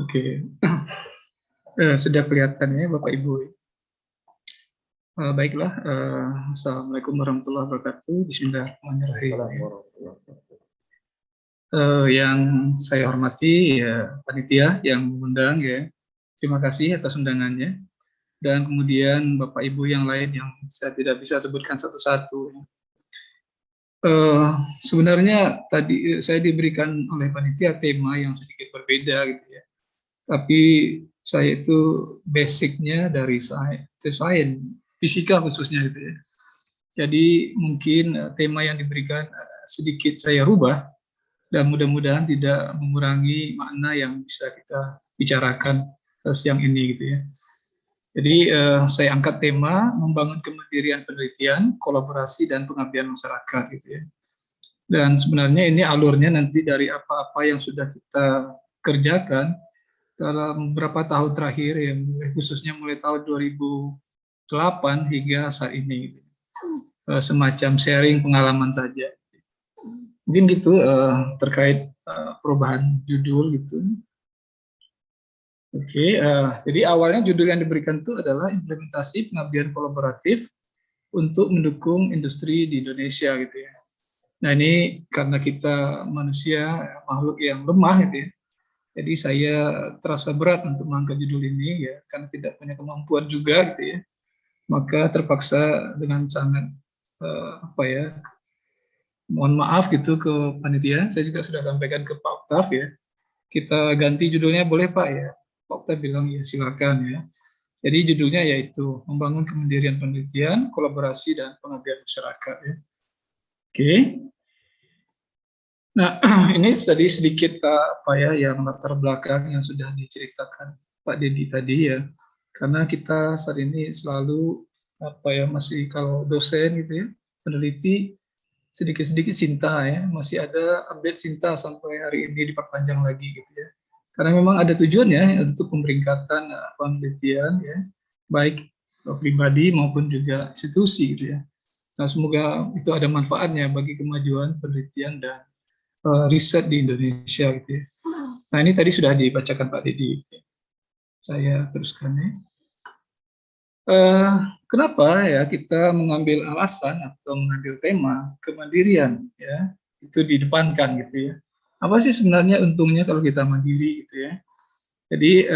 Oke. Sudah kelihatan ya Bapak Ibu. Baiklah, Assalamualaikum warahmatullahi wabarakatuh. Bismillahirrahmanirrahim. Yang saya hormati ya panitia yang mengundang ya. Terima kasih atas undangannya. Dan kemudian Bapak Ibu yang lain yang saya tidak bisa sebutkan satu-satu. Sebenarnya tadi saya diberikan oleh panitia tema yang sedikit berbeda gitu ya. Tapi saya itu basicnya dari sains, fisika khususnya gitu ya. Jadi mungkin tema yang diberikan sedikit saya rubah dan mudah-mudahan tidak mengurangi makna yang bisa kita bicarakan siang ini gitu ya. Jadi saya angkat tema membangun kemandirian penelitian, kolaborasi dan pengabdian masyarakat gitu ya. Dan sebenarnya ini alurnya nanti dari apa-apa yang sudah kita kerjakan dalam beberapa tahun terakhir ya, khususnya mulai tahun 2008 hingga saat ini. Semacam sharing pengalaman saja. Mungkin gitu terkait perubahan judul gitu. Oke, jadi awalnya judul yang diberikan itu adalah implementasi pengabdian kolaboratif untuk mendukung industri di Indonesia gitu ya. Nah ini karena kita manusia makhluk yang lemah gitu ya. Jadi saya terasa berat untuk mengangkat judul ini ya karena tidak punya kemampuan juga gitu ya. Maka terpaksa dengan sangat mohon maaf gitu ke panitia. Saya juga sudah sampaikan ke Pak Oktav ya. Kita ganti judulnya boleh Pak ya. Pak Oktav bilang ya silakan ya. Jadi judulnya yaitu membangun kemandirian penelitian, kolaborasi dan pengabdian masyarakat ya. Oke. Nah, ini tadi sedikit apa ya yang latar belakang yang sudah diceritakan Pak Dedi tadi ya. Karena kita saat ini selalu apa ya masih kalau dosen gitu ya, peneliti sedikit-sedikit cinta ya, masih ada update cinta sampai hari ini diperpanjang lagi gitu ya. Karena memang ada tujuannya untuk pemeringkatan penelitian ya, baik pribadi maupun juga institusi gitu ya. Nah, semoga itu ada manfaatnya bagi kemajuan penelitian dan riset di Indonesia gitu ya. Nah ini tadi sudah dibacakan Pak Dedi. Saya teruskan ya. Kenapa ya kita mengambil alasan atau mengambil tema kemandirian ya itu didepankan gitu ya. Apa sih sebenarnya untungnya kalau kita mandiri gitu ya. Jadi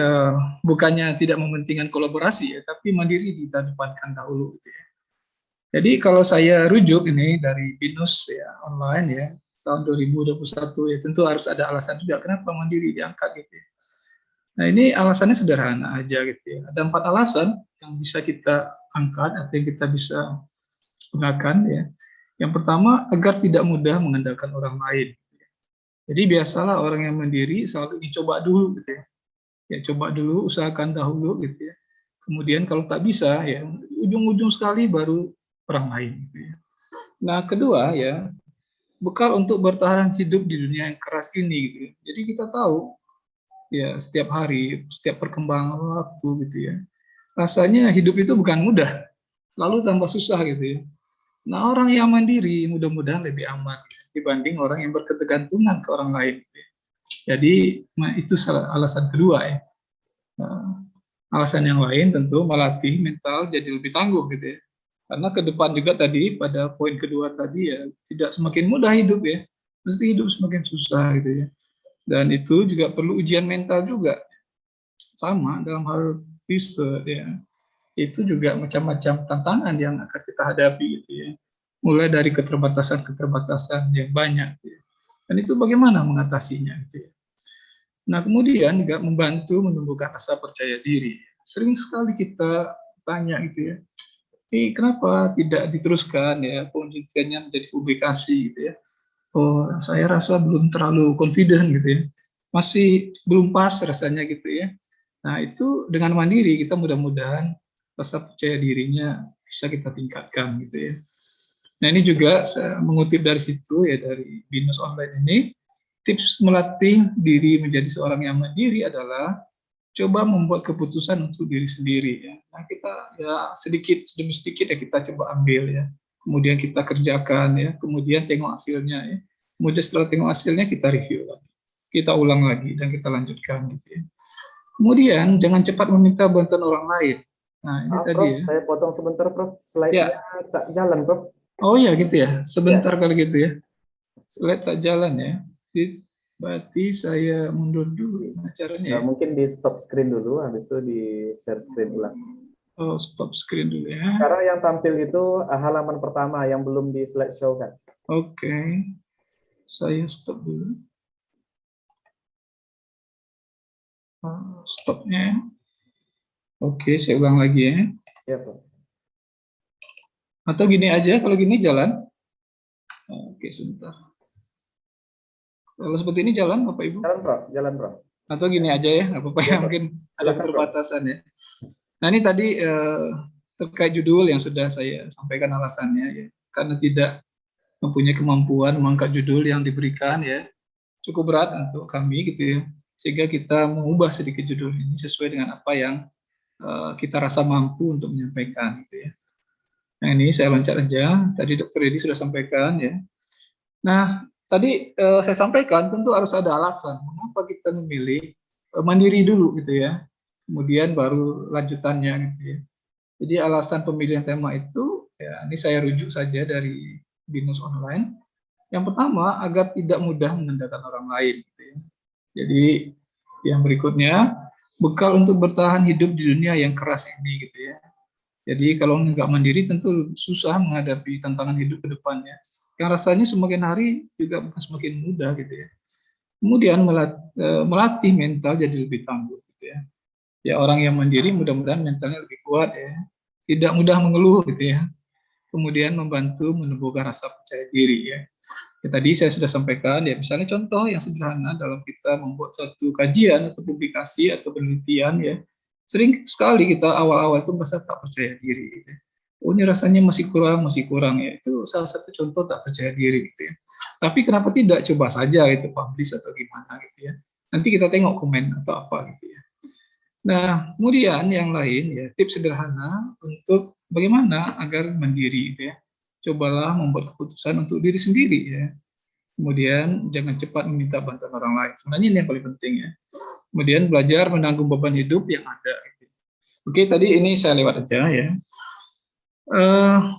bukannya tidak mementingkan kolaborasi ya, tapi mandiri kita depankan dahulu gitu ya. Jadi kalau saya rujuk ini dari BINUS ya online ya tahun 2021 ya tentu harus ada alasan juga kenapa mandiri diangkat gitu ya. Nah ini alasannya sederhana aja gitu ya. Ada 4 alasan yang bisa kita angkat atau yang kita bisa gunakan ya. Yang pertama agar tidak mudah mengandalkan orang lain. Jadi biasalah orang yang mandiri selalu dicoba dulu gitu ya. Ya coba dulu, usahakan dahulu gitu ya. Kemudian kalau tak bisa ya ujung-ujung sekali baru orang lain gitu ya. Nah kedua ya bekal untuk bertahan hidup di dunia yang keras ini gitu ya. Jadi kita tahu ya setiap hari, setiap perkembangan waktu gitu ya. Rasanya hidup itu bukan mudah, selalu tambah susah gitu ya. Nah orang yang mandiri mudah-mudahan lebih aman dibanding orang yang berketergantungan ke orang lain. Gitu ya. Jadi nah, itu alasan kedua ya. Nah, alasan yang lain tentu melatih mental jadi lebih tangguh gitu ya. Karena ke depan juga tadi pada poin kedua tadi ya tidak semakin mudah hidup ya, mesti hidup semakin susah gitu ya. Dan itu juga perlu ujian mental juga sama dalam hal riset ya. Itu juga macam-macam tantangan yang akan kita hadapi gitu ya. Mulai dari keterbatasan-keterbatasan yang banyak gitu ya. Dan itu bagaimana mengatasinya gitu ya. Nah, kemudian juga membantu menumbuhkan rasa percaya diri. Sering sekali kita tanya gitu ya. Kenapa tidak diteruskan ya penelitiannya menjadi publikasi gitu ya. Oh, saya rasa belum terlalu confident gitu ya. Masih belum pas rasanya gitu ya. Nah, itu dengan mandiri kita mudah-mudahan rasa percaya dirinya bisa kita tingkatkan gitu ya. Nah, ini juga saya mengutip dari situ ya dari BINUS online ini, tips melatih diri menjadi seorang yang mandiri adalah coba membuat keputusan untuk diri sendiri ya. Nah, kita ya sedikit demi sedikit ya kita coba ambil ya. Kemudian kita kerjakan ya, kemudian tengok hasilnya ya. Kemudian setelah tengok hasilnya kita review lagi. Kita ulang lagi dan kita lanjutkan gitu ya. Kemudian jangan cepat meminta bantuan orang lain. Nah, ini Maaf, tadi Prof. ya. Saya potong sebentar, Prof. Slide-nya Ya, tak jalan, Prof. oh ya gitu ya. Ya, Sebentar kali gitu ya. Slide tak jalan ya. Berarti saya mundur dulu caranya ya. mungkin di stop screen dulu, habis itu di share screen ulang. Oh, stop screen dulu ya. Sekarang yang tampil itu halaman pertama yang belum di slideshow kan. Oke, saya stop dulu. Stopnya ya. Oke, saya ulang lagi ya. Ya, Prof. Atau gini aja, kalau gini jalan. Oke, sebentar. Kalau seperti ini jalan, Bapak Ibu? Jalan, Prof. Jalan, Prof. Atau gini aja ya, nggak apa-apa Ya, ya, Prof. mungkin ada Silakan, Prof. keterbatasan ya. Nah ini tadi terkait judul yang sudah saya sampaikan alasannya ya, karena tidak mempunyai kemampuan mengangkat judul yang diberikan ya, cukup berat untuk kami gitu ya, sehingga kita mengubah sedikit judul ini sesuai dengan apa yang kita rasa mampu untuk menyampaikan gitu ya. Nah ini saya loncat aja, tadi Dokter Edi sudah sampaikan ya. Nah tadi saya sampaikan tentu harus ada alasan mengapa kita memilih mandiri dulu gitu ya, kemudian baru lanjutannya gitu ya. Jadi alasan pemilihan tema itu, ya ini saya rujuk saja dari Binus Online. Yang pertama, agar tidak mudah mengandalkan orang lain. Gitu ya. Jadi yang berikutnya, bekal untuk bertahan hidup di dunia yang keras ini. Gitu ya. Jadi kalau nggak mandiri tentu susah menghadapi tantangan hidup ke depannya. Yang rasanya semakin hari juga bukan semakin mudah gitu ya. Kemudian melatih mental jadi lebih tangguh. Gitu ya. Ya orang yang mandiri mudah-mudahan mentalnya lebih kuat ya, tidak mudah mengeluh gitu ya, kemudian membantu menumbuhkan rasa percaya diri ya. Ya tadi saya sudah sampaikan ya, misalnya contoh yang sederhana dalam kita membuat suatu kajian atau publikasi atau penelitian ya, sering sekali kita awal-awal itu merasa tak percaya diri gitu ya. Oh ini rasanya masih kurang ya, itu salah satu contoh tak percaya diri gitu ya. Tapi kenapa tidak coba saja itu publish atau gimana gitu ya, nanti kita tengok komen atau apa gitu ya. Nah, kemudian yang lain ya, tips sederhana untuk bagaimana agar mandiri gitu ya. Cobalah membuat keputusan untuk diri sendiri ya. Kemudian jangan cepat meminta bantuan orang lain. Sebenarnya ini yang paling penting ya. Kemudian belajar menanggung beban hidup yang ada. Gitu. Oke, tadi ini saya lewat aja ya.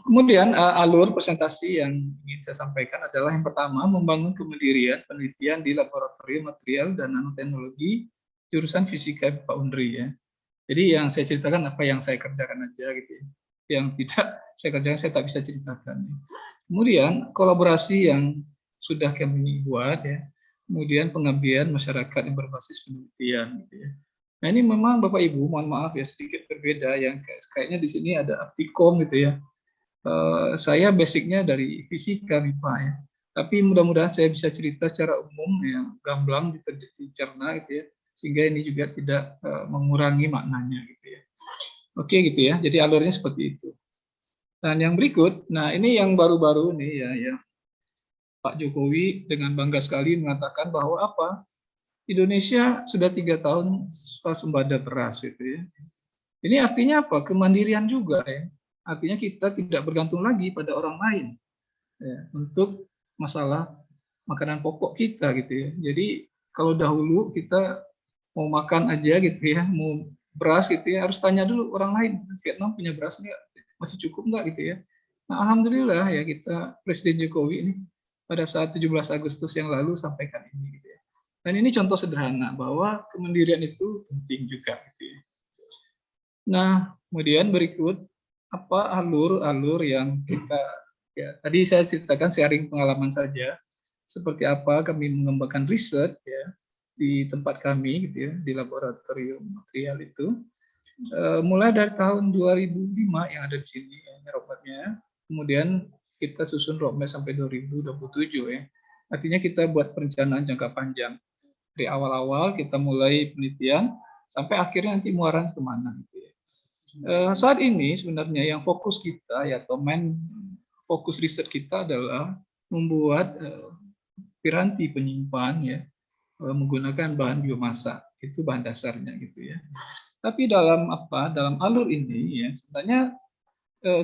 Kemudian alur presentasi yang ingin saya sampaikan adalah yang pertama membangun kemandirian penelitian di laboratorium material dan nanoteknologi jurusan fisika Pak Undri ya. Jadi yang saya ceritakan apa yang saya kerjakan aja gitu ya. Yang tidak saya kerjakan saya tak bisa ceritakan. Kemudian kolaborasi yang sudah kami buat ya. Kemudian pengabdian masyarakat yang berbasis penelitian gitu ya. Nah ini memang Bapak Ibu mohon maaf ya sedikit berbeda yang kayaknya di sini ada Aptikom gitu ya. Saya basicnya dari fisika MIPA ya. Tapi mudah-mudahan saya bisa cerita secara umum yang gamblang dicerna gitu ya, sehingga ini juga tidak mengurangi maknanya gitu ya. Oke gitu ya. Jadi alurnya seperti itu. Dan yang berikut, nah ini yang baru-baru nih ya, Pak Jokowi dengan bangga sekali mengatakan bahwa apa? Indonesia sudah 3 tahun swasembada beras gitu ya. Ini artinya apa? Kemandirian juga ya. Artinya kita tidak bergantung lagi pada orang lain ya, untuk masalah makanan pokok kita gitu ya. Jadi kalau dahulu kita mau makan aja gitu ya, mau beras gitu ya, harus tanya dulu orang lain, Vietnam punya beras nggak, masih cukup nggak gitu ya. Nah, alhamdulillah ya kita Presiden Jokowi ini pada saat 17 Agustus yang lalu sampaikan ini gitu ya. Dan ini contoh sederhana bahwa kemandirian itu penting juga gitu ya. Nah, kemudian berikut apa alur-alur yang kita ya tadi saya ceritakan sharing pengalaman saja seperti apa kami mengembangkan riset ya di tempat kami gitu ya di laboratorium material itu mulai dari tahun 2005 yang ada di sini ya, roadmap-nya. Kemudian kita susun roadmap sampai 2027 ya. Artinya kita buat perencanaan jangka panjang. Dari awal-awal kita mulai penelitian sampai akhirnya nanti muaran kemana gitu ya. Saat ini sebenarnya yang fokus kita ya atau main fokus riset kita adalah membuat piranti penyimpan ya menggunakan bahan biomasa, itu bahan dasarnya gitu ya. Tapi dalam apa? Dalam alur ini ya sebenarnya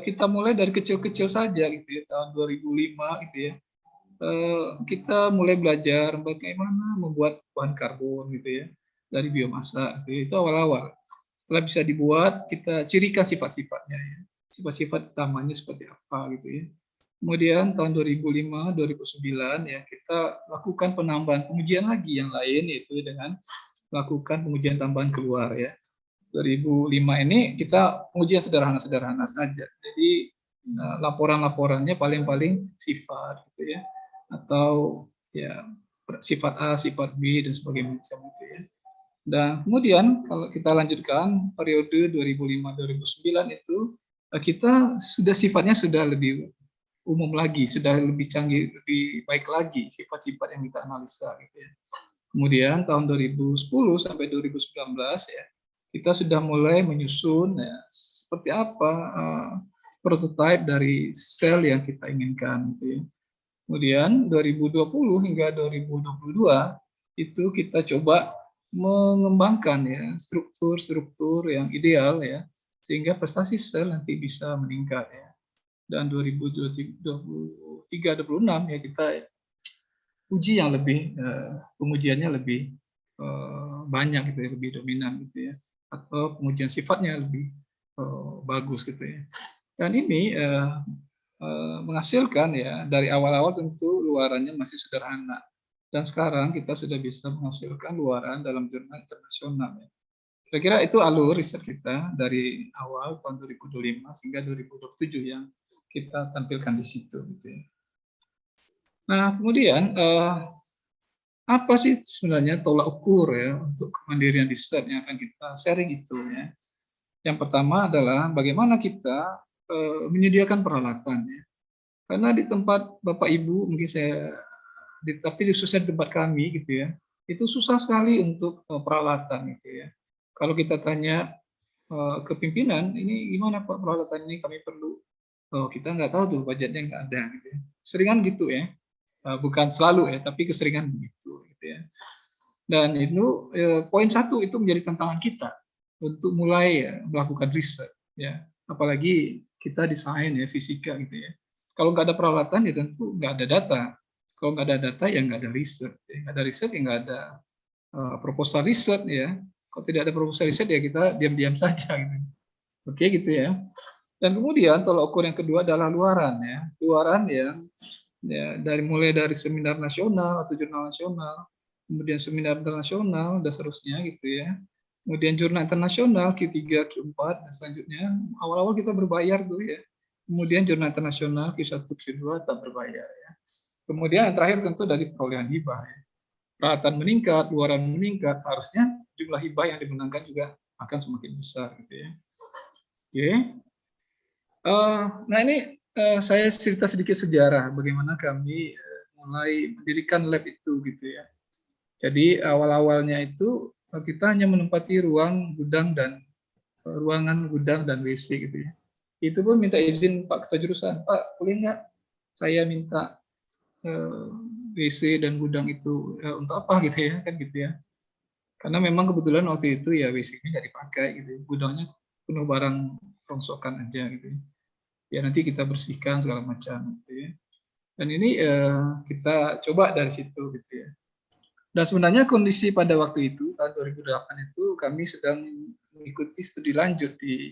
kita mulai dari kecil-kecil saja gitu ya, tahun 2005 gitu ya. Kita mulai belajar bagaimana membuat bahan karbon gitu ya. dari biomasa. Itu awal-awal. Setelah bisa dibuat, kita cirikan sifat-sifatnya, ya. Sifat-sifat utamanya seperti apa gitu ya. Kemudian tahun 2005, 2009 ya kita lakukan penambahan pengujian lagi yang lain, yaitu dengan melakukan pengujian tambahan keluar ya. 2005 ini kita pengujian sederhana-sederhana saja. Jadi laporan-laporannya paling-paling sifat gitu ya, atau ya sifat A, sifat B dan sebagainya macam itu ya. Dan kemudian kalau kita lanjutkan periode 2005-2009 itu kita sudah sifatnya sudah lebih umum lagi, sudah lebih canggih, lebih baik lagi sifat-sifat yang kita analisa gitu ya. Kemudian tahun 2010 sampai 2019 ya kita sudah mulai menyusun ya, seperti apa prototipe dari sel yang kita inginkan gitu ya. Kemudian 2020 hingga 2022 itu kita coba mengembangkan ya struktur-struktur yang ideal ya sehingga prestasi sel nanti bisa meningkat ya. Dan 2023-2026 ya kita uji yang lebih pengujiannya lebih banyak gitu ya, lebih dominan gitu ya, atau pengujian sifatnya lebih bagus gitu ya. Dan ini menghasilkan ya dari awal-awal tentu luarannya masih sederhana. Dan sekarang kita sudah bisa menghasilkan luaran dalam jurnal internasional. Ya. Kira-kira itu alur riset kita dari awal tahun 2025 hingga 2027 yang kita tampilkan di situ. Gitu ya. Nah, kemudian apa sih sebenarnya tolak ukur ya untuk kemandirian riset yang akan kita sharing itu ya. Yang pertama adalah bagaimana kita menyediakan peralatan ya. Karena di tempat Bapak Ibu mungkin tapi khususnya di tempat kami gitu ya, itu susah sekali untuk peralatan gitu ya. Kalau kita tanya ke pimpinan, ini gimana Pak peralatan ini kami perlu, kita nggak tahu tuh budgetnya nggak ada gitu ya. Seringan gitu ya, bukan selalu ya, tapi keseringan begitu gitu ya. Dan itu poin satu itu menjadi tantangan kita untuk mulai ya, melakukan riset ya, apalagi kita desain ya fisika gitu ya. Kalau nggak ada peralatan ya tentu nggak ada data. Kalau nggak ada data ya nggak ada riset. Nggak ada riset ya nggak ada proposal riset ya. Kalau tidak ada proposal riset ya kita diam-diam saja gitu. Oke gitu ya. Dan kemudian tolak ukur yang kedua adalah luaran ya. Luaran yang ya, mulai dari seminar nasional atau jurnal nasional, kemudian seminar internasional dan seterusnya gitu ya. Kemudian jurnal internasional Q3, Q4 dan selanjutnya awal-awal kita berbayar dulu ya. Kemudian jurnal internasional Q1, Q2 tak berbayar ya. Kemudian yang terakhir tentu dari perolehan hibah ya. Peralatan meningkat, luaran meningkat, harusnya jumlah hibah yang dimenangkan juga akan semakin besar gitu ya. Oke. Nah ini saya cerita sedikit sejarah bagaimana kami mulai mendirikan lab itu gitu ya. Jadi awal-awalnya itu kita hanya menempati ruangan gudang dan WC gitu ya. Itu pun minta izin Pak Ketua Jurusan, Pak boleh nggak saya minta WC dan gudang itu untuk apa gitu ya kan gitu ya. Karena memang kebetulan waktu itu ya WC-nya nggak dipakai gitu, gudangnya penuh barang rongsokan aja gitu. Ya nanti kita bersihkan segala macam gitu ya. Dan ini kita coba dari situ gitu ya. Dan sebenarnya kondisi pada waktu itu tahun 2008 itu kami sedang mengikuti studi lanjut di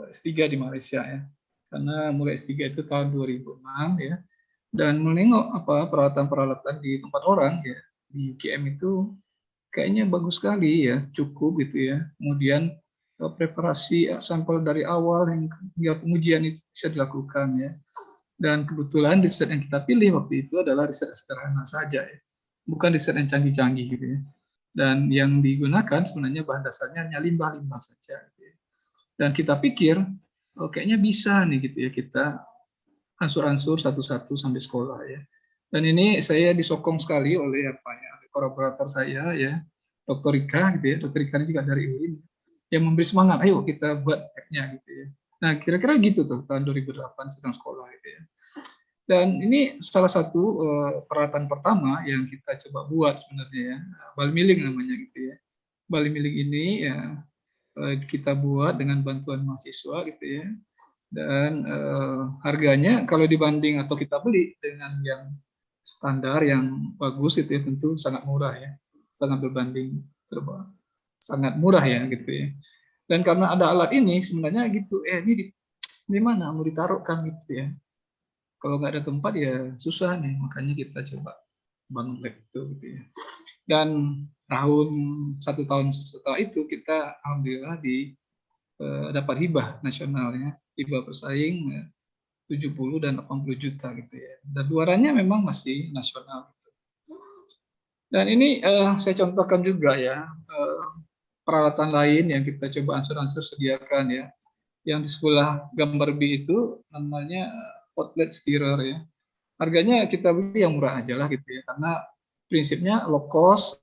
S3 di Malaysia ya. Karena mulai S3 itu tahun 2006 ya. Dan menengok apa peralatan-peralatan di tempat orang ya di UGM itu kayaknya bagus sekali ya, cukup gitu ya. Kemudian preparasi sampel dari awal hingga pengujian itu bisa dilakukan ya. Dan kebetulan riset yang kita pilih waktu itu adalah riset sederhana saja ya. Bukan riset yang canggih-canggih gitu ya. Dan yang digunakan sebenarnya bahan dasarnya hanya limbah-limbah saja. Gitu ya. Dan kita pikir, oh, kayaknya bisa nih gitu ya kita ansur-ansur satu-satu sampai sekolah ya. Dan ini saya disokong sekali oleh kolaborator saya ya, Dr. Rika gitu ya. Dr. Rika ini juga dari UIN yang memberi semangat, ayo kita buat app-nya gitu ya. Nah, kira-kira gitu tuh tahun 2008 sedang sekolah gitu ya. Dan ini salah satu peralatan pertama yang kita coba buat sebenarnya ya, bal milling namanya gitu ya. Bal milling ini ya kita buat dengan bantuan mahasiswa gitu ya. Dan harganya kalau dibanding atau kita beli dengan yang standar yang bagus itu ya tentu sangat murah ya, sangat berbanding terbalik. sangat murah ya gitu ya. Dan karena ada alat ini sebenarnya gitu, ini di mana mau ditaruhkan gitu ya. Kalau nggak ada tempat ya susah nih, makanya kita coba bangun lab itu gitu ya. Dan satu tahun setelah itu kita alhamdulillah dapat hibah nasional ya, hibah bersaing 70 dan 80 juta gitu ya. Dan luarannya memang masih nasional. Dan ini saya contohkan juga ya, peralatan lain yang kita coba ansur-ansur sediakan ya. Yang di sebelah gambar B itu namanya outlet stirrer ya. Harganya kita beli yang murah aja lah gitu ya, karena prinsipnya low cost,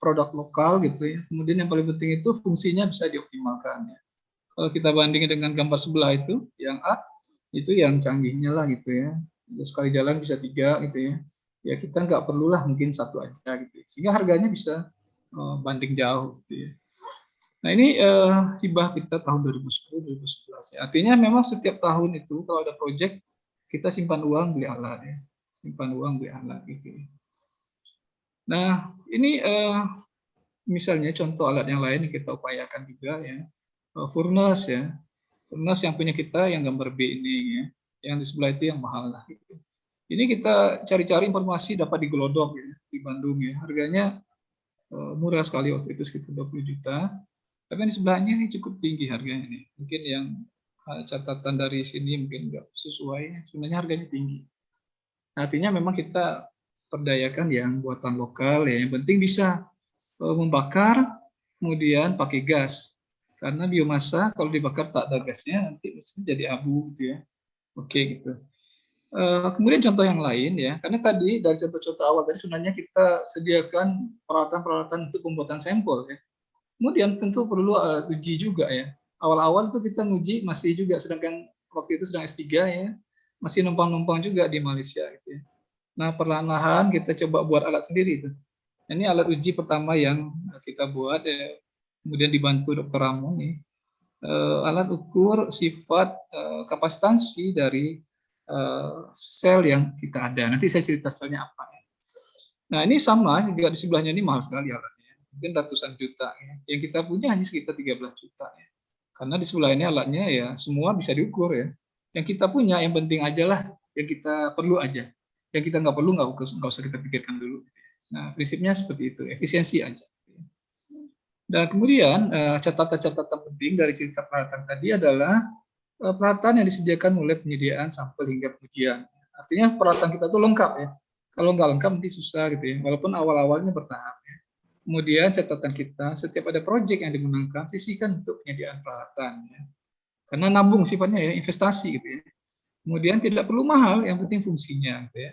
produk lokal gitu ya. Kemudian yang paling penting itu fungsinya bisa dioptimalkan ya. Kalau kita bandingin dengan gambar sebelah itu, yang A, itu yang canggihnya lah gitu ya. Sekali jalan bisa 3 gitu ya. Ya kita nggak perlulah mungkin satu aja gitu ya. Sehingga harganya bisa banding jauh gitu ya. Nah ini hibah kita tahun 2010-2011 ya. Artinya memang setiap tahun itu kalau ada proyek kita simpan uang beli alat ya. Simpan uang beli alat gitu ya. Nah ini misalnya contoh alat yang lain yang kita upayakan juga ya. Furnace ya. Furnace yang punya kita yang gambar B ini ya. Yang di sebelah itu yang mahal lah gitu. Ini kita cari-cari informasi dapat di Glodok ya, di Bandung ya. Harganya murah sekali waktu itu sekitar 20 juta. Tapi di sebelahnya ini cukup tinggi harganya nih. Mungkin yang catatan dari sini mungkin nggak sesuai. Sebenarnya harganya tinggi. Artinya memang kita perdayakan yang buatan lokal ya. Yang penting bisa membakar, kemudian pakai gas. Karena biomasa kalau dibakar tak ada gasnya nanti jadi abu gitu ya. Oke gitu. Kemudian contoh yang lain ya, karena tadi dari contoh-contoh awal tadi sebenarnya kita sediakan peralatan-peralatan untuk pembuatan sampel ya. Kemudian tentu perlu uji juga ya. Awal-awal itu kita nguji masih juga, sedangkan waktu itu sedang S3 ya, masih numpang-numpang juga di Malaysia gitu ya. Nah perlahan-lahan kita coba buat alat sendiri itu. Ini alat uji pertama yang kita buat ya, kemudian dibantu Dr. Ramon nih. Alat ukur sifat kapasitansi dari sel yang kita ada. Nanti saya cerita selnya apa ya. Nah ini sama juga di sebelahnya ini mahal sekali alatnya, mungkin ratusan juta ya. Yang kita punya hanya sekitar 13 juta ya. Karena di sebelah ini alatnya ya semua bisa diukur ya. Yang kita punya yang penting aja lah, yang kita perlu aja. Yang kita nggak perlu nggak usah kita pikirkan dulu. Nah prinsipnya seperti itu, efisiensi aja. Dan kemudian catatan-catatan penting dari cerita peralatan tadi adalah peralatan yang disediakan mulai penyediaan sampel hingga pengujian. Artinya peralatan kita tuh lengkap ya. Kalau nggak lengkap nanti susah gitu ya. Walaupun awal-awalnya bertahap ya. Kemudian catatan kita, setiap ada proyek yang dimenangkan, sisihkan untuk penyediaan peralatan ya. Karena nabung sifatnya ya, investasi gitu ya. Kemudian tidak perlu mahal, yang penting fungsinya gitu ya.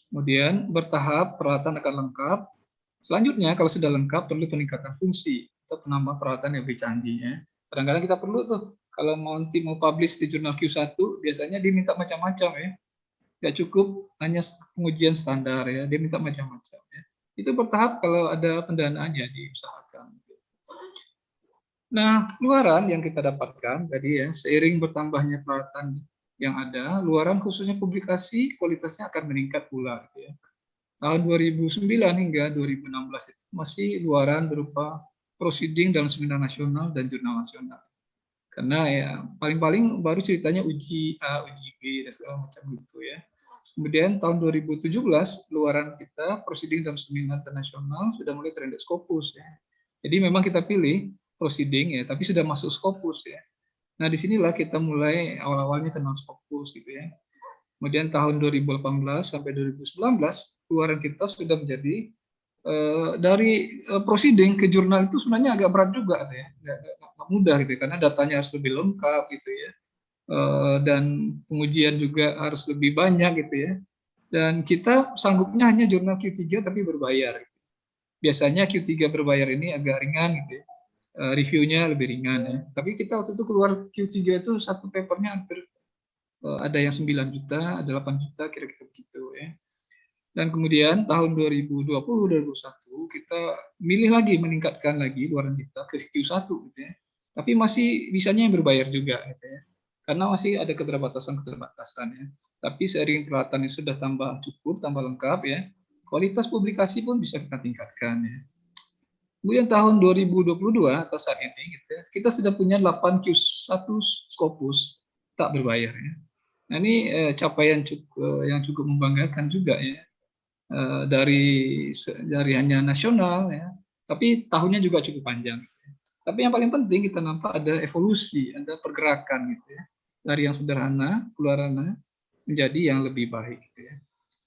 Kemudian bertahap peralatan akan lengkap. Selanjutnya kalau sudah lengkap perlu peningkatan fungsi atau penambah peralatan yang lebih canggih ya. Kadang-kadang kita perlu tuh kalau nanti mau publish di jurnal Q1 biasanya diminta macam-macam ya. Nggak cukup hanya pengujian standar ya, dia minta macam-macam ya. Itu bertahap kalau ada pendanaan ya diusahakan. Nah, luaran yang kita dapatkan tadi ya, seiring bertambahnya peralatan yang ada, luaran khususnya publikasi kualitasnya akan meningkat pula gitu ya. Tahun 2009 hingga 2016 itu masih luaran berupa proceeding dalam seminar nasional dan jurnal nasional. Karena ya paling-paling baru ceritanya uji A, uji B, dan segala macam gitu ya. Kemudian tahun 2017 luaran kita proceeding dalam seminar internasional sudah mulai trended Scopus ya. Jadi memang kita pilih proceeding ya, tapi sudah masuk Scopus ya. Nah disinilah kita mulai awal-awalnya kenal Scopus gitu ya. Kemudian tahun 2018 sampai 2019 luaran kita sudah menjadi dari proceeding ke jurnal itu sebenarnya agak berat juga ya, nggak mudah gitu karena datanya harus lebih lengkap gitu ya, dan pengujian juga harus lebih banyak gitu ya. Dan kita sanggupnya hanya jurnal Q3 tapi berbayar. Biasanya Q3 berbayar ini agak ringan gitu ya, reviewnya lebih ringan ya. Tapi kita waktu itu keluar Q3 itu satu papernya hampir ada yang 9 juta, ada 8 juta kira-kira begitu ya. Dan kemudian tahun 2020-2021 kita milih lagi meningkatkan lagi luaran kita ke Q1 gitu ya. Tapi masih bisanya yang berbayar juga gitu ya. Karena masih ada keterbatasan ya. Tapi seiring peralatan yang sudah tambah cukup, tambah lengkap ya, kualitas publikasi pun bisa kita tingkatkan ya. Kemudian tahun 2022 atau saat ini gitu ya, kita sudah punya 8 Q1 Scopus tak berbayar ya. Nah, ini capaian yang cukup membanggakan juga ya. Dari hanya nasional ya, tapi tahunnya juga cukup panjang. Tapi yang paling penting kita nampak ada evolusi, ada pergerakan gitu ya. Dari yang sederhana, keluarannya menjadi yang lebih baik gitu ya.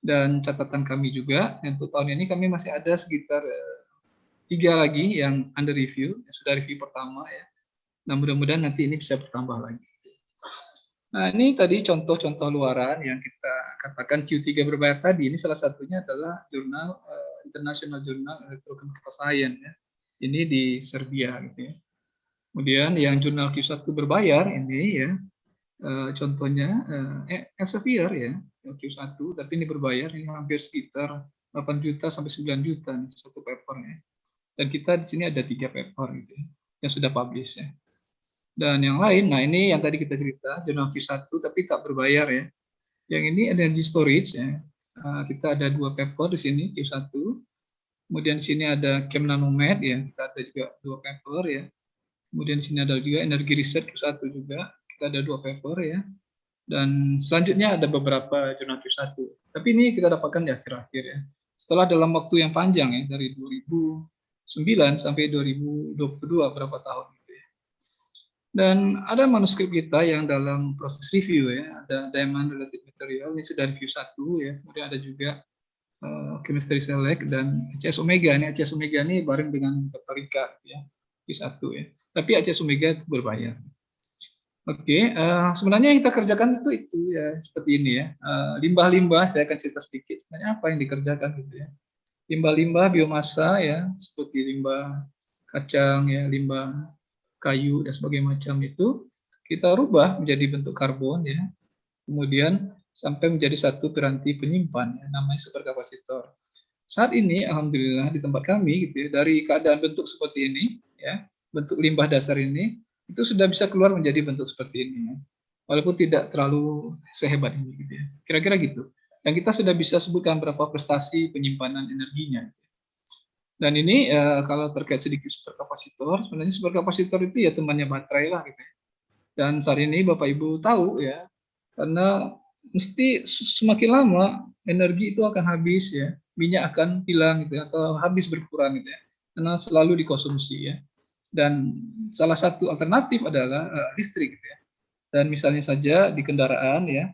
Dan catatan kami juga untuk tahun ini kami masih ada sekitar 3 lagi yang under review, yang sudah review pertama ya. Nah, mudah-mudahan nanti ini bisa bertambah lagi. Nah, ini tadi contoh-contoh luaran yang kita katakan Q3 berbayar tadi. Ini salah satunya adalah jurnal International Journal Electrochemical Science ya. Ini di Serbia gitu ya. Kemudian yang jurnal Q1 berbayar ini ya, contohnya Elsevier ya, Q1, tapi ini berbayar, ini hampir sekitar 8 juta sampai 9 juta nih, satu papernya. Dan kita di sini ada 3 paper gitu ya, yang sudah publish ya. Dan yang lain, nah ini yang tadi kita cerita, jurnal Q1 tapi tak berbayar ya. Yang ini energy storage ya. Kita ada 2 paper di sini Q1. Kemudian di sini ada Chem Nanomed ya, kita ada juga 2 paper ya. Kemudian di sini ada juga energi research Q1 juga, kita ada 2 paper ya. Dan selanjutnya ada beberapa jurnal Q1. Tapi ini kita dapatkan di akhir-akhir ya. Setelah dalam waktu yang panjang ya, dari 2009 sampai 2022, berapa tahun. Dan ada manuskrip kita yang dalam proses review ya, ada Diamond Related Material, ini sudah review 1 ya, kemudian ada juga Chemistry Select dan ACS Omega. Ini ACS Omega ini bareng dengan Dr. Rika ya, review 1 ya. Tapi ACS Omega itu berbayar. Oke, sebenarnya yang kita kerjakan itu ya seperti ini ya. Limbah-limbah, saya akan cerita sedikit sebenarnya apa yang dikerjakan gitu ya. Limbah-limbah biomasa ya, seperti limbah kacang ya, limbah kayu dan sebagainya macam itu kita rubah menjadi bentuk karbon ya, kemudian sampai menjadi satu piranti penyimpan ya, namanya superkapasitor. Saat ini alhamdulillah di tempat kami gitu ya, dari keadaan bentuk seperti ini ya, bentuk limbah dasar ini itu sudah bisa keluar menjadi bentuk seperti ini ya. Walaupun tidak terlalu sehebat ini gitu ya. Kira-kira gitu. Dan kita sudah bisa sebutkan berapa prestasi penyimpanan energinya. Dan ini kalau terkait sedikit superkapasitor, sebenarnya superkapasitor itu ya temannya baterai lah gitu ya. Dan saat ini Bapak Ibu tahu ya, karena mesti semakin lama energi itu akan habis ya, minyak akan hilang gitu ya, atau habis berkurang gitu ya, karena selalu dikonsumsi ya. Dan salah satu alternatif adalah listrik gitu ya. Dan misalnya saja di kendaraan ya,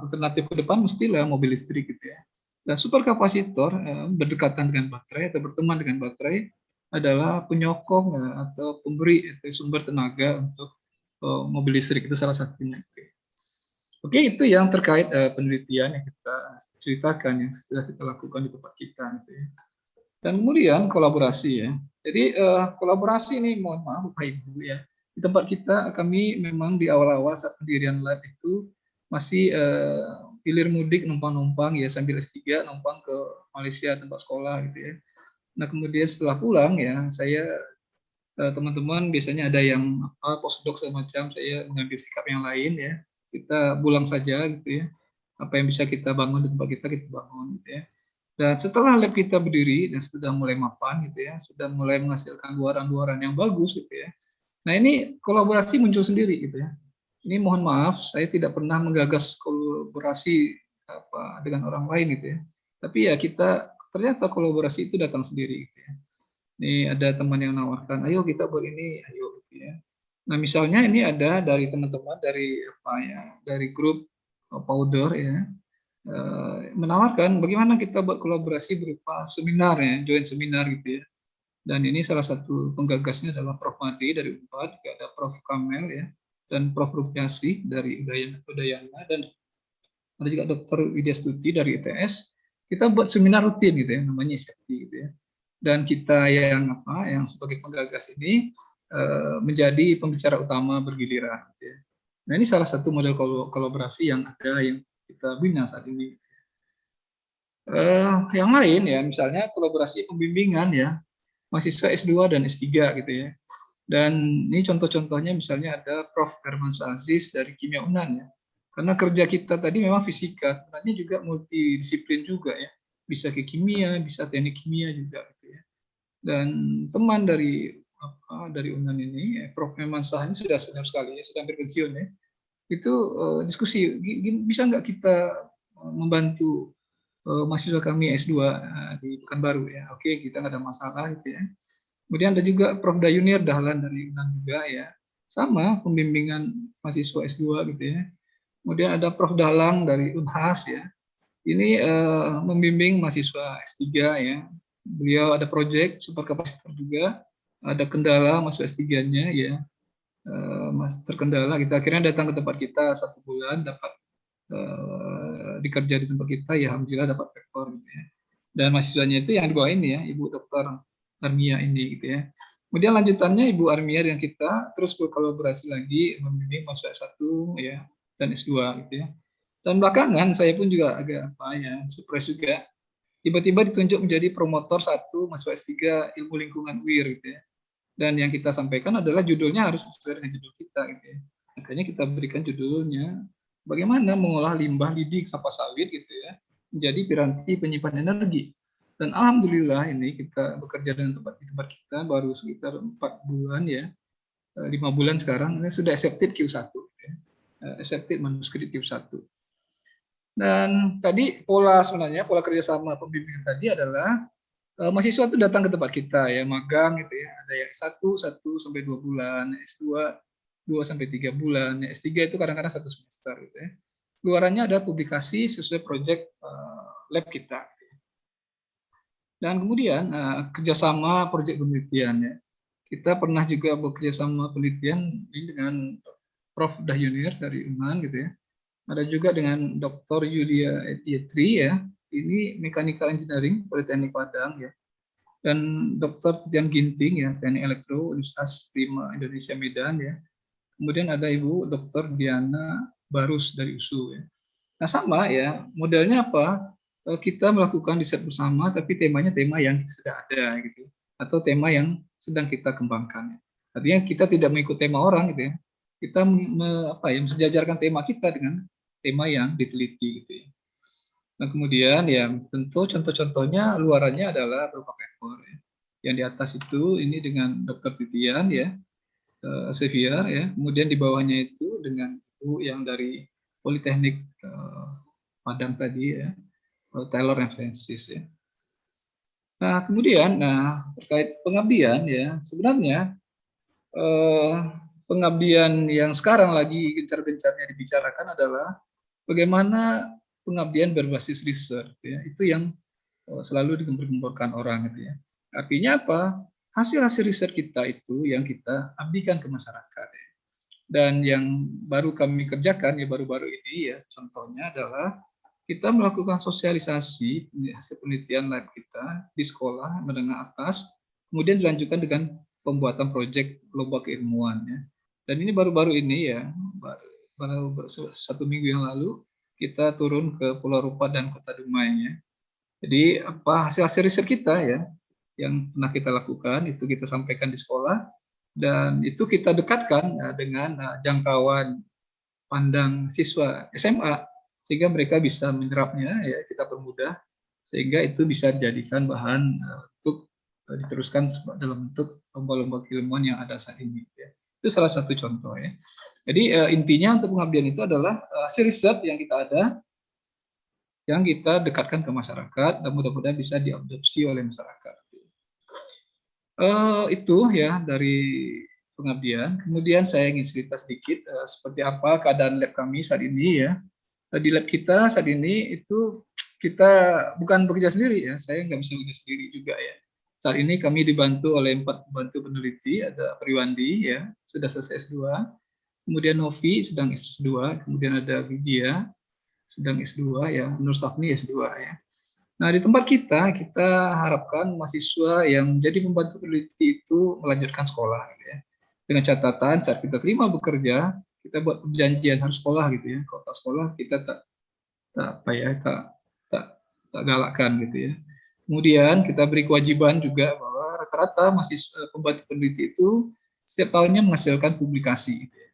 alternatif ke depan mestilah mobil listrik gitu ya. Dan superkapasitor berdekatan dengan baterai atau berteman dengan baterai adalah penyokong atau pemberi sumber tenaga untuk mobil listrik, itu salah satunya. Oke, itu yang terkait penelitian yang kita ceritakan yang sudah kita lakukan di tempat kita. Gitu ya. Dan kemudian kolaborasi ya. Jadi kolaborasi ini mohon maaf Bapak Ibu ya. Di tempat kita kami memang di awal-awal saat pendirian lab itu masih hilir mudik numpang-numpang ya sambil S3 numpang ke Malaysia tempat sekolah gitu ya. Nah kemudian setelah pulang ya saya teman-teman biasanya ada yang postdoc semacam, saya mengambil sikap yang lain ya. Kita pulang saja gitu ya. Apa yang bisa kita bangun di tempat kita bangun gitu ya. Dan setelah lab kita berdiri dan sudah mulai mapan gitu ya, sudah mulai menghasilkan luaran-luaran yang bagus gitu ya. Nah ini kolaborasi muncul sendiri gitu ya. Ini mohon maaf, saya tidak pernah menggagas kolaborasi dengan orang lain gitu ya. Tapi ya kita ternyata kolaborasi itu datang sendiri gitu ya. Ini ada teman yang nawarkan, ayo kita buat ini, ayo gitu ya. Nah misalnya ini ada dari teman-teman dari dari grup powder ya, menawarkan bagaimana kita buat kolaborasi berupa seminar ya, join seminar gitu ya. Dan ini salah satu penggagasnya adalah Prof. Made dari UNPAD, juga ada Prof. Kamel ya, dan Prof. Rupiasi dari Udayana, dan ada juga Dr. Widya Stuti dari ITS. Kita buat seminar rutin gitu ya, namanya ISFT gitu ya. Dan kita yang sebagai penggagas ini menjadi pembicara utama bergiliran. Gitu ya. Nah ini salah satu model kolaborasi yang ada yang kita bina saat ini. Yang lain ya, misalnya kolaborasi pembimbingan ya, mahasiswa S2 dan S3 gitu ya. Dan ini contoh-contohnya misalnya ada Prof. Herman Aziz dari Kimia Unan ya. Karena kerja kita tadi memang fisika, sebenarnya juga multidisiplin juga ya. Bisa ke kimia, bisa teknik kimia juga gitu ya. Dan teman dari UNAN ini, Prof. Eman Sah ini sudah senior sekali, ya, sudah hampir pensiun ya. Itu diskusi, bisa nggak kita membantu mahasiswa kami S2 di Pekanbaru ya. Oke, kita nggak ada masalah gitu ya. Kemudian ada juga Prof. Dayunir Dahlan dari UNAN juga ya. Sama pembimbingan mahasiswa S2 gitu ya. Kemudian ada Prof. Dalang dari Unhas ya. Ini membimbing mahasiswa S3 ya. Beliau ada proyek super kapasitor juga. Ada kendala masuk S3-nya ya. Terkendala kita akhirnya datang ke tempat kita 1 bulan dapat dikerja di tempat kita ya, alhamdulillah dapat rekor gitu ya. Dan mahasiswanya itu yang di bawah ini ya, Ibu Dr. Armia ini gitu ya. Kemudian lanjutannya Ibu Armia dengan kita terus berkolaborasi lagi membimbing mahasiswa S1 ya dan S2 gitu ya. Dan belakangan saya pun juga agak apa ya, surprise juga. Tiba-tiba ditunjuk menjadi promotor 1 mahasiswa S3 Ilmu Lingkungan UIR gitu ya. Dan yang kita sampaikan adalah judulnya harus sesuai dengan judul kita gitu ya. Makanya kita berikan judulnya bagaimana mengolah limbah lidi kelapa sawit gitu ya menjadi piranti penyimpan energi. Dan alhamdulillah ini kita bekerja dengan tempat kita baru sekitar 4 bulan ya, 5 bulan sekarang ini sudah accepted Q1 ya. Accepted manuskrip Q1. Dan tadi sebenarnya pola kerjasama pembimbingan tadi adalah mahasiswa itu datang ke tempat kita ya, magang gitu ya. Ada yang 1 sampai 2 bulan, S2 2 sampai 3 bulan, S3 itu kadang-kadang 1 semester gitu ya. Luarannya ada publikasi sesuai proyek lab kita. Dan kemudian kerjasama proyek penelitian ya. Kita pernah juga bekerjasama penelitian ini dengan Prof. Dahyunir dari UNAN gitu ya. Ada juga dengan Dr. Yulia Yetri ya. Ini Mechanical Engineering Politeknik Padang ya. Dan Dr. Titian Ginting ya, Teknik Elektro Universitas Prima Indonesia Medan ya. Kemudian ada Ibu Dr. Diana Barus dari USU ya. Nah sama ya, modelnya apa? Kita melakukan riset bersama, tapi temanya tema yang sudah ada gitu, atau tema yang sedang kita kembangkan. Artinya kita tidak mengikut tema orang gitu ya. Kita mensejajarkan tema kita dengan tema yang diteliti gitu ya. Nah kemudian ya tentu contoh-contohnya luarannya adalah berupa paper ya. Yang di atas itu ini dengan Dr. Titian ya, Xavier ya. Kemudian di bawahnya itu dengan Ibu yang dari Politeknik Padang tadi ya, Taylor and Francis ya. Nah kemudian terkait pengabdian ya, sebenarnya pengabdian yang sekarang lagi gencar-gencarnya dibicarakan adalah bagaimana pengabdian berbasis riset ya. Itu yang selalu digembor-gemborkan orang gitu ya. Artinya apa? Hasil-hasil riset kita itu yang kita abdikan ke masyarakat ya. Dan yang baru kami kerjakan ya baru-baru ini ya contohnya adalah kita melakukan sosialisasi hasil penelitian lab kita di sekolah menengah atas, kemudian dilanjutkan dengan pembuatan proyek lomba keilmuan ya. Dan ini baru-baru ini ya, baru 1 minggu yang lalu kita turun ke Pulau Rupa dan Kota Dumai ya. Jadi apa hasil-hasil riset kita ya yang pernah kita lakukan itu kita sampaikan di sekolah dan itu kita dekatkan dengan jangkauan pandang siswa SMA sehingga mereka bisa menyerapnya ya kita permudah sehingga itu bisa dijadikan bahan untuk diteruskan dalam bentuk lomba-lomba keilmuan yang ada saat ini ya. Itu salah satu contoh ya. Jadi intinya untuk pengabdian itu adalah hasil riset yang kita ada yang kita dekatkan ke masyarakat dan mudah-mudahan bisa diadopsi oleh masyarakat. Itu ya dari pengabdian. Kemudian saya ingin cerita sedikit seperti apa keadaan lab kami saat ini ya. Di lab kita saat ini itu kita bukan bekerja sendiri ya. Saya nggak bisa bekerja sendiri juga ya. Saat ini kami dibantu oleh 4 pembantu peneliti. Ada Priwandi ya sudah selesai S2. Kemudian Novi sedang S2. Kemudian ada Widya sedang S2 ya. Nur Safni S2 ya. Nah, di tempat kita harapkan mahasiswa yang menjadi pembantu peneliti itu melanjutkan sekolah, gitu ya. Dengan catatan saat kita terima bekerja, kita buat perjanjian harus sekolah, gitu ya. Kalau tak sekolah, kita tak galakkan, gitu ya. Kemudian kita beri kewajiban juga bahwa rata-rata mahasiswa pembantu peneliti itu setiap tahunnya menghasilkan publikasi, gitu ya.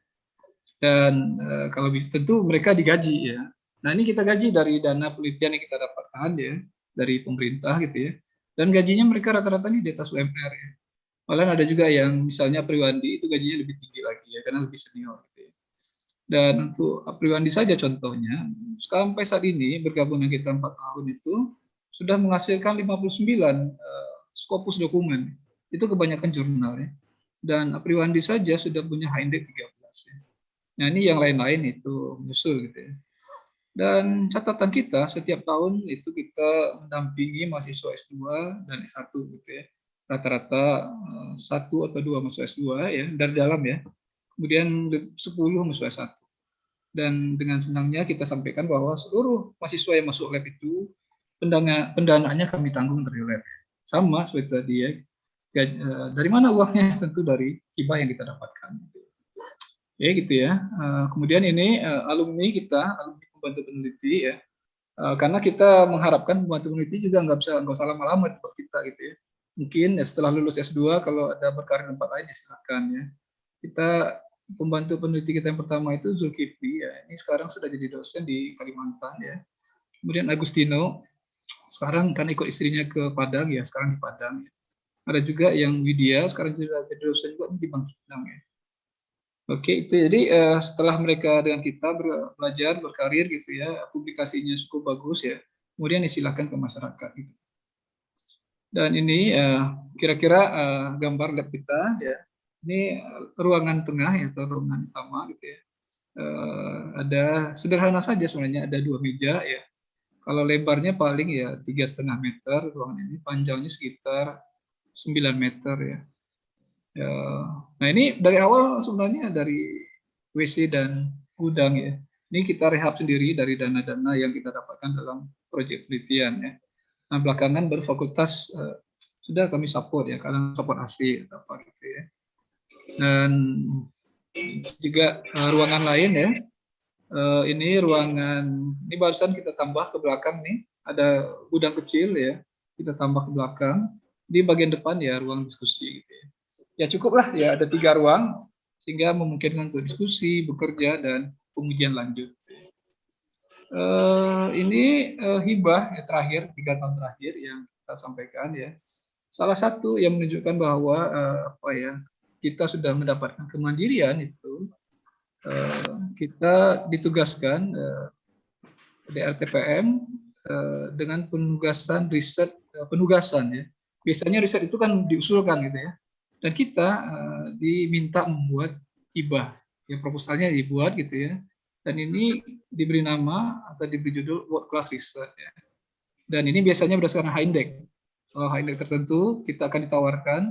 Dan kalau tentu mereka digaji, ya. Nah, ini kita gaji dari dana penelitian yang kita dapatkan, ya, dari pemerintah gitu ya. Dan gajinya mereka rata-rata di atas UMR ya. Malah ada juga yang misalnya Priwandi itu gajinya lebih tinggi lagi ya, karena lebih senior gitu ya. Dan untuk Priwandi saja contohnya, sampai saat ini bergabung dengan kita 4 tahun itu sudah menghasilkan 59 Scopus dokumen. Itu kebanyakan jurnal ya. Dan Priwandi saja sudah punya HND 13 ya. Nah ini yang lain-lain itu menyusul gitu ya. Dan catatan kita setiap tahun itu kita mendampingi mahasiswa S2 dan S1 gitu ya. Rata-rata 1 atau 2 mahasiswa S2 ya dari dalam ya. Kemudian 10 mahasiswa S1. Dan dengan senangnya kita sampaikan bahwa seluruh mahasiswa yang masuk lab itu pendanaannya kami tanggung dari lab. Sama seperti tadi ya. Dari mana uangnya? Tentu dari hibah yang kita dapatkan. Ya gitu ya. Kemudian ini alumni kita, alumni pembantu peneliti ya. Karena kita mengharapkan pembantu peneliti juga nggak usah lama-lama buat kita gitu ya. Mungkin ya, setelah lulus S2 kalau ada berkarir tempat lain ya silakan ya. Kita pembantu peneliti kita yang pertama itu Zulkifli ya. Ini sekarang sudah jadi dosen di Kalimantan ya. Kemudian Agustino sekarang kan ikut istrinya ke Padang ya, sekarang di Padang ya. Ada juga yang Widya sekarang sudah jadi dosen juga di Bangka Pinang ya. Oke, itu jadi setelah mereka dengan kita belajar, berkarir gitu ya, publikasinya cukup bagus ya, kemudian disilahkan ke masyarakat. Gitu. Dan ini kira-kira gambar lab kita ya. Ini ruangan tengah ya, atau ruangan utama gitu ya. Ada sederhana saja sebenarnya, ada 2 meja ya. Kalau lebarnya paling ya 3,5 meter ruangan ini, panjangnya sekitar 9 meter ya. Ya, nah ini dari awal sebenarnya dari WC dan gudang ya. Ini kita rehab sendiri dari dana-dana yang kita dapatkan dalam proyek penelitian ya. Nah belakangan baru fakultas sudah kami support ya, karena support AC atau apa gitu ya. Dan juga ruangan lain ya. Ini ruangan, ini barusan kita tambah ke belakang nih, ada gudang kecil ya, kita tambah ke belakang. Di bagian depan ya ruang diskusi gitu ya. Ya cukuplah ya ada 3 ruang sehingga memungkinkan untuk diskusi, bekerja dan pengujian lanjut. Ini hibah ya, terakhir 3 tahun terakhir yang kita sampaikan ya. Salah satu yang menunjukkan bahwa apa ya, kita sudah mendapatkan kemandirian itu kita ditugaskan di RTPM dengan penugasan riset penugasan ya. Biasanya riset itu kan diusulkan gitu ya. Dan kita diminta membuat hibah, ya proposalnya dibuat gitu ya. Dan ini diberi nama atau diberi judul World Class Research ya. Dan ini biasanya berdasarkan HINDEX. Kalau HINDEX tertentu kita akan ditawarkan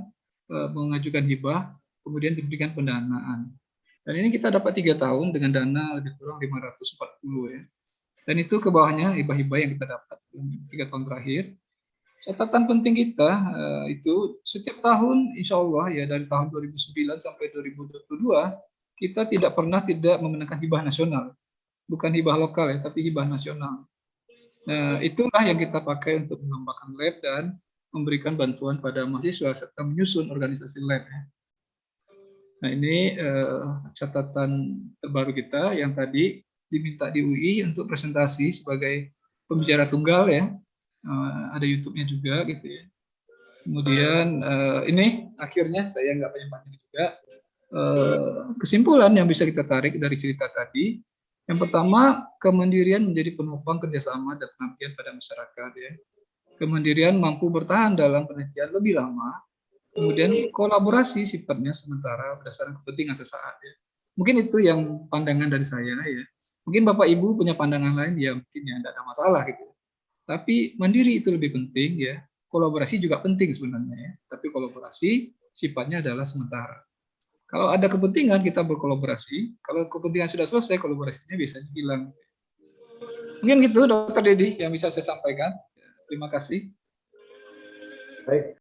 mengajukan hibah, kemudian diberikan pendanaan. Dan ini kita dapat 3 tahun dengan dana lebih kurang 540 ya. Dan itu ke bawahnya hibah-hibah yang kita dapat 3 tahun terakhir. Catatan penting kita itu setiap tahun insya Allah ya dari tahun 2009 sampai 2022 kita tidak pernah tidak memenangkan hibah nasional. Bukan hibah lokal ya, tapi hibah nasional. Nah, itulah yang kita pakai untuk mengembangkan lab dan memberikan bantuan pada mahasiswa serta menyusun organisasi lab ya. Nah ini catatan terbaru kita yang tadi diminta di UI untuk presentasi sebagai pembicara tunggal ya. Ada YouTube-nya juga gitu ya. Kemudian ini akhirnya saya nggak panjang-panjang juga. Kesimpulan yang bisa kita tarik dari cerita tadi, yang pertama kemandirian menjadi penopang kerjasama dan pengabdian pada masyarakat ya. Kemandirian mampu bertahan dalam penelitian lebih lama. Kemudian kolaborasi sifatnya sementara berdasarkan kepentingan sesaat ya. Mungkin itu yang pandangan dari saya ya. Mungkin Bapak Ibu punya pandangan lain ya, mungkin ya tidak ada masalah gitu. Tapi mandiri itu lebih penting ya. Kolaborasi juga penting sebenarnya ya. Tapi kolaborasi sifatnya adalah sementara. Kalau ada kepentingan kita berkolaborasi, kalau kepentingan sudah selesai kolaborasinya biasanya hilang. Mungkin gitu Dr. Dedi yang bisa saya sampaikan. Terima kasih. Baik.